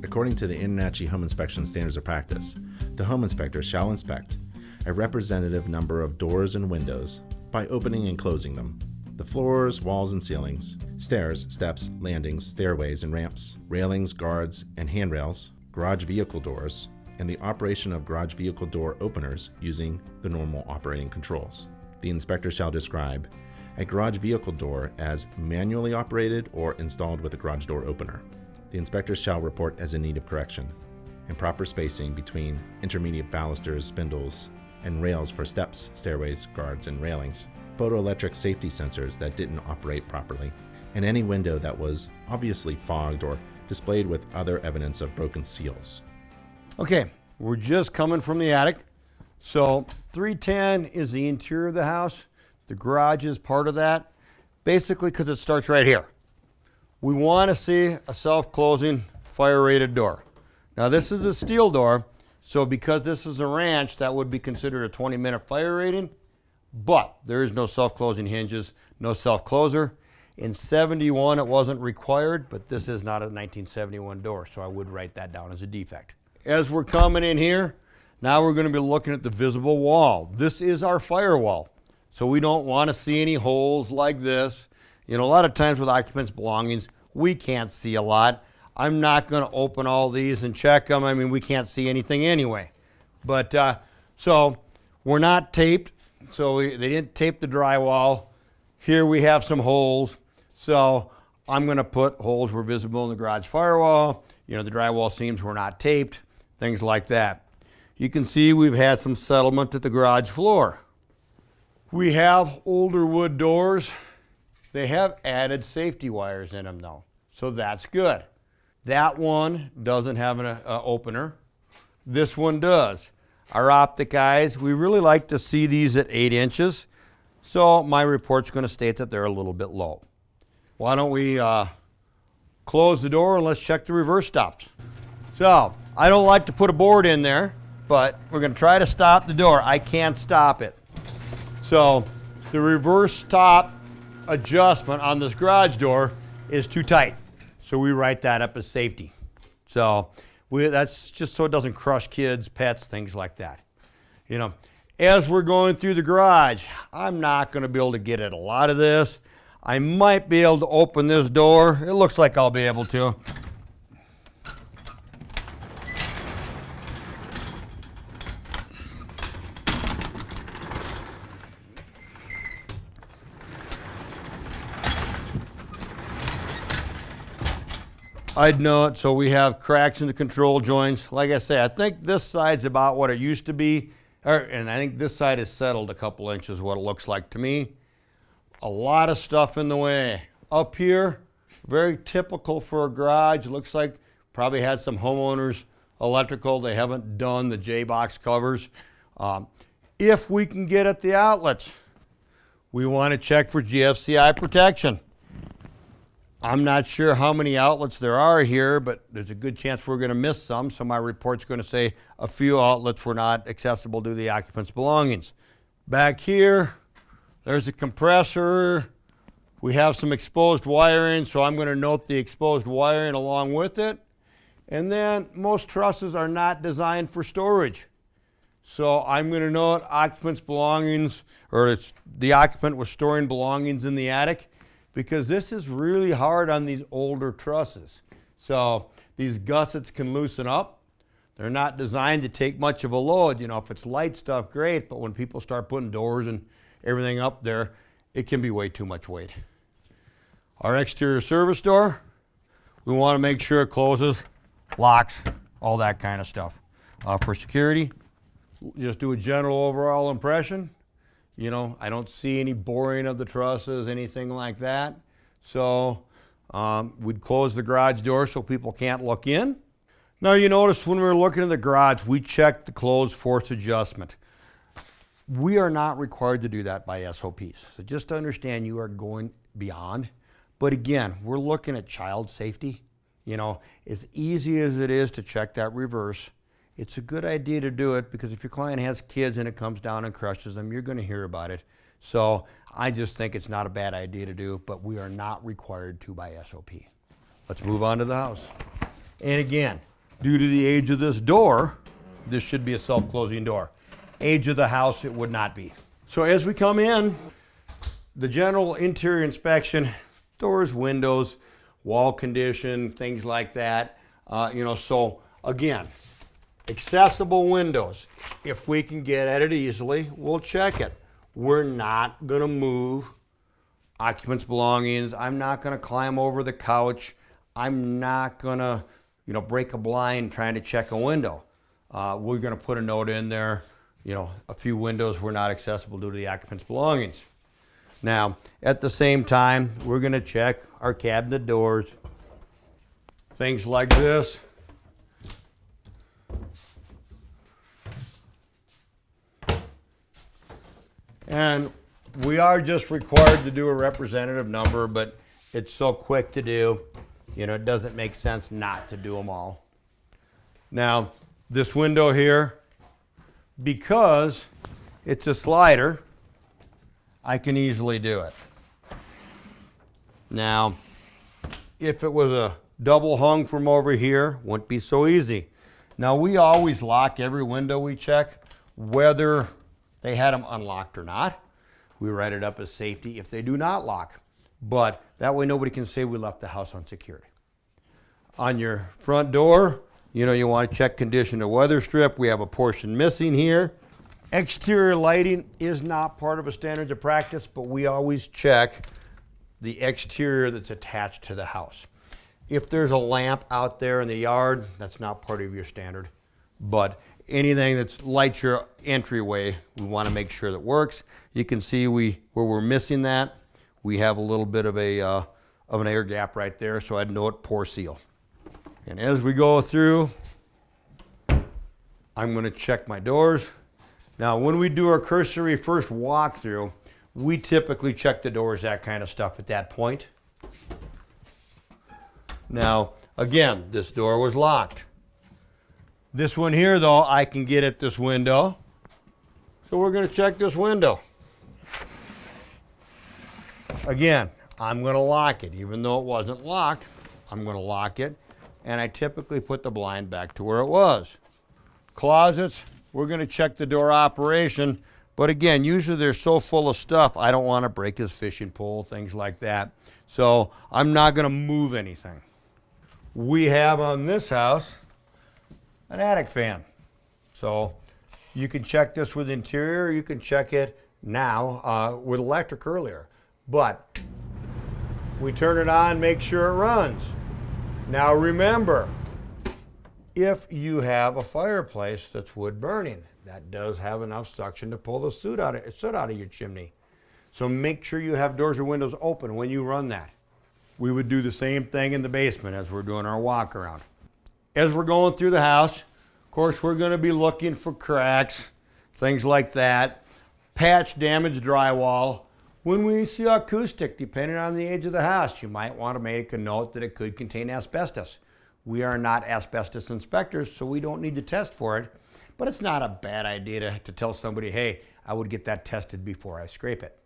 According to the InterNACHI Home Inspection Standards of Practice, the home inspector shall inspect a representative number of doors and windows by opening and closing them, the floors, walls, and ceilings, stairs, steps, landings, stairways, and ramps, railings, guards, and handrails, garage vehicle doors, and the operation of garage vehicle door openers using the normal operating controls. The inspector shall describe a garage vehicle door as manually operated or installed with a garage door opener. The inspector shall report as in need of correction, and proper spacing between intermediate balusters, spindles, and rails for steps, stairways, guards, and railings, photoelectric safety sensors that didn't operate properly, and any window that was obviously fogged or displayed with other evidence of broken seals. Okay, we're just coming from the attic. So 310 is the interior of the house. The garage is part of that, basically because it starts right here. We want to see a self-closing fire-rated door. Now this is a steel door, so because this is a ranch, that would be considered a 20-minute fire rating, but there is no self-closing hinges, no self-closer. In 71, it wasn't required, but this is not a 1971 door, so I would write that down as a defect. As we're coming in here, now we're going to be looking at the visible wall. This is our firewall, so we don't want to see any holes like this. You know, a lot of times with occupants' belongings, we can't see a lot. I'm not going to open all these and check them. I mean, we can't see anything anyway. But, so we're not taped. So they didn't tape the drywall. Here we have some holes. So I'm going to put holes were visible in the garage firewall. You know, the drywall seams were not taped, things like that. You can see we've had some settlement at the garage floor. We have older wood doors. They have added safety wires in them though, so that's good. That one doesn't have an opener. This one does. Our optic eyes, we really like to see these at 8 inches, so my report's going to state that they're a little bit low. Why don't we close the door and let's check the reverse stops. So, I don't like to put a board in there, but we're going to try to stop the door. I can't stop it. So, the reverse stop adjustment on this garage door is too tight. So we write that up as safety. So that's just so it doesn't crush kids, pets, things like that. You know, as we're going through the garage, I'm not going to be able to get at a lot of this. I might be able to open this door. It looks like I'll be able to. I'd note, so we have cracks in the control joints. Like I say, I think this side's about what it used to be, and I think this side is settled a couple inches, what it looks like to me. A lot of stuff in the way. Up here, very typical for a garage. It looks like probably had some homeowners electrical. They haven't done the J-box covers. If we can get at the outlets, we want to check for GFCI protection. I'm not sure how many outlets there are here, but there's a good chance we're going to miss some, so my report's going to say a few outlets were not accessible to the occupant's belongings. Back here, there's a compressor. We have some exposed wiring, so I'm going to note the exposed wiring along with it. And then most trusses are not designed for storage. So I'm going to note occupant's belongings, or it's the occupant was storing belongings in the attic, because this is really hard on these older trusses. So these gussets can loosen up. They're not designed to take much of a load. You know, if it's light stuff, great, but when people start putting doors and everything up there, it can be way too much weight. Our exterior service door, we want to make sure it closes, locks, all that kind of stuff. For security, just do a general overall impression. You know, I don't see any boring of the trusses, anything like that. So we'd close the garage door so people can't look in. Now you notice when we were looking at the garage, we checked the closed force adjustment. We are not required to do that by SOPs. So just to understand, you are going beyond. But again, we're looking at child safety. You know, as easy as it is to check that reverse, it's a good idea to do it, because if your client has kids and it comes down and crushes them, you're going to hear about it. So I just think it's not a bad idea to do, but we are not required to by SOP. Let's move on to the house. And again, Due to the age of this door, this should be a self-closing door. Age of the house, it would not be. So as we come in, the general interior inspection, doors, windows, wall condition, things like that. So again, accessible windows. If we can get at it easily, we'll check it. We're not gonna move occupants' belongings. I'm not gonna climb over the couch. I'm not gonna, break a blind trying to check a window. We're gonna put a note in there, a few windows were not accessible due to the occupants' belongings. Now, at the same time, we're gonna check our cabinet doors, things like this. And we are just required to do a representative number, but it's so quick to do, it doesn't make sense not to do them all. Now, this window here, because it's a slider, I can easily do it. Now, if it was a double hung from over here, wouldn't be so easy. Now, we always lock every window we check, whether they had them unlocked or not. We write it up as safety if they do not lock. But that way nobody can say we left the house unsecured. On your front door, you want to check condition of weather strip. We have a portion missing here. Exterior lighting is not part of a standards of practice, but we always check the exterior that's attached to the house. If there's a lamp out there in the yard, that's not part of your standard. But anything that lights your entryway, we want to make sure that works. You can see where we're missing that, we have a little bit of an air gap right there, so I'd note pour seal. And as we go through, I'm going to check my doors. Now, when we do our cursory first walkthrough, we typically check the doors, that kind of stuff at that point. Now, again, this door was locked. This one here, though, I can get at this window. So we're going to check this window. Again, I'm going to lock it. Even though it wasn't locked, I'm going to lock it. And I typically put the blind back to where it was. Closets, we're going to check the door operation. But again, usually they're so full of stuff, I don't want to break his fishing pole, things like that. So I'm not going to move anything. We have on this house an attic fan. So you can check this with interior, you can check it now with electric earlier. But we turn it on, make sure it runs. Now remember, if you have a fireplace that's wood burning, that does have enough suction to pull the soot out of your chimney. So make sure you have doors or windows open when you run that. We would do the same thing in the basement as we're doing our walk around. As we're going through the house, of course, we're going to be looking for cracks, things like that, patch damaged drywall. When we see acoustic, depending on the age of the house, you might want to make a note that it could contain asbestos. We are not asbestos inspectors, so we don't need to test for it, but it's not a bad idea to tell somebody, hey, I would get that tested before I scrape it.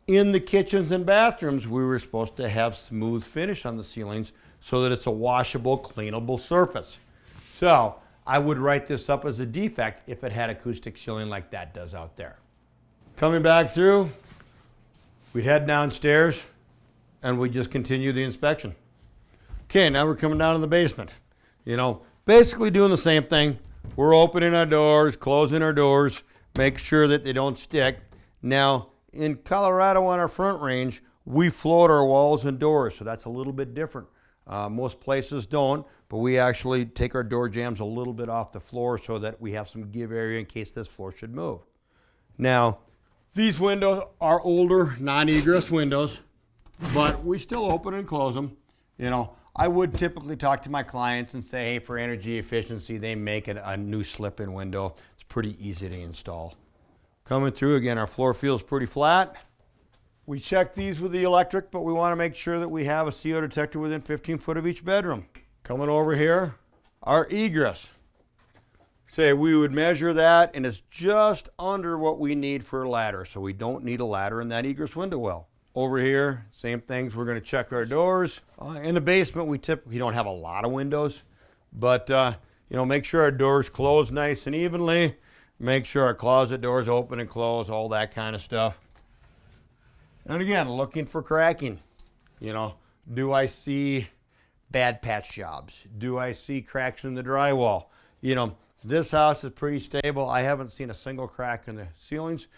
In the kitchens and bathrooms, we were supposed to have smooth finish on the ceilings so that it's a washable, cleanable surface. So I would write this up as a defect if it had acoustic ceiling like that does out there. Coming back through, we'd head downstairs and we'd just continue the inspection. Okay, now we're coming down in the basement. Basically doing the same thing. We're opening our doors, closing our doors, make sure that they don't stick. Now, in Colorado on our front range, we float our walls and doors, so that's a little bit different. Most places don't, but we actually take our door jambs a little bit off the floor so that we have some give area in case this floor should move. Now, these windows are older, non-egress windows, but we still open and close them. I would typically talk to my clients and say, hey, for energy efficiency, they make it a new slip-in window. It's pretty easy to install. Coming through, again, our floor feels pretty flat. We check these with the electric, but we want to make sure that we have a CO detector within 15 foot of each bedroom. Coming over here, our egress. Say we would measure that, and it's just under what we need for a ladder, so we don't need a ladder in that egress window well. Over here, same things, we're going to check our doors. In the basement, we typically don't have a lot of windows, But, you know, make sure our doors close nice and evenly. Make sure our closet doors open and close, all that kind of stuff. And again, looking for cracking. You know, do I see bad patch jobs? Do I see cracks in the drywall? You know, this house is pretty stable. I haven't seen a single crack in the ceilings,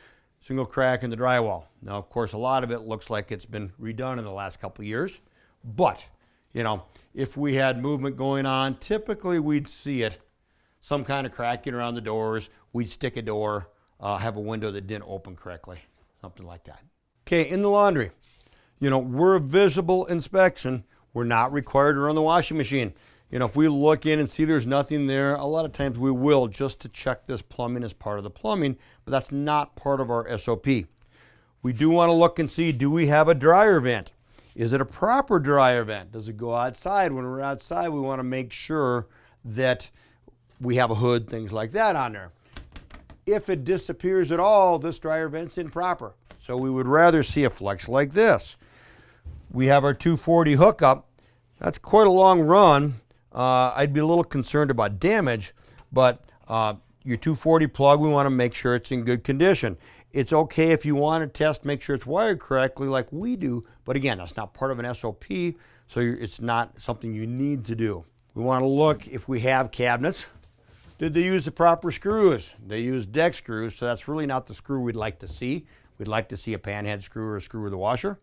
single crack in the drywall. Now, of course, a lot of it looks like it's been redone in the last couple of years. But, you know, if we had movement going on, typically we'd see it. Some kind of cracking around the doors. We'd stick a door, have a window that didn't open correctly, something like that. Okay, in the laundry, you know, we're a visible inspection. We're not required to run the washing machine. You know, if we look in and see there's nothing there, a lot of times we will just to check this plumbing as part of the plumbing, but that's not part of our SOP. We do want to look and see, do we have a dryer vent? Is it a proper dryer vent? Does it go outside? When we're outside, we want to make sure that we have a hood, things like that on there. If it disappears at all, this dryer vent's improper. So we would rather see a flex like this. We have our 240 hookup. That's quite a long run. I'd be a little concerned about damage, but your 240 plug, we want to make sure it's in good condition. It's okay if you want to test, make sure it's wired correctly like we do, but again, that's not part of an SOP, so it's not something you need to do. We want to look if we have cabinets. Did they use the proper screws? They used deck screws, so that's really not the screw we'd like to see. We'd like to see a panhead screw or a screw with a washer.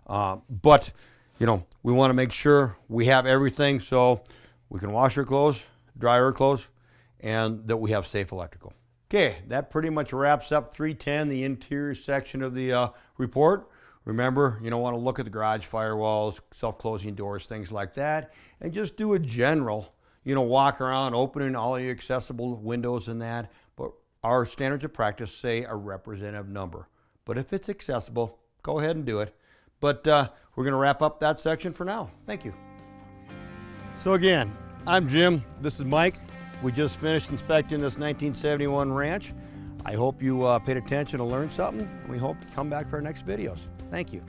But, you know, we want to make sure we have everything so we can wash our clothes, dry our clothes, and that we have safe electrical. Okay, that pretty much wraps up 310, the interior section of the report. Remember, you don't want to look at the garage firewalls, self-closing doors, things like that, and just do a general, you know, walk around, opening all your accessible windows and that, but our standards of practice say a representative number. But if it's accessible, go ahead and do it. But we're going to wrap up that section for now. Thank you. So again, I'm Jim. This is Mike. We just finished inspecting this 1971 ranch. I hope you paid attention and learned something. We hope to come back for our next videos. Thank you.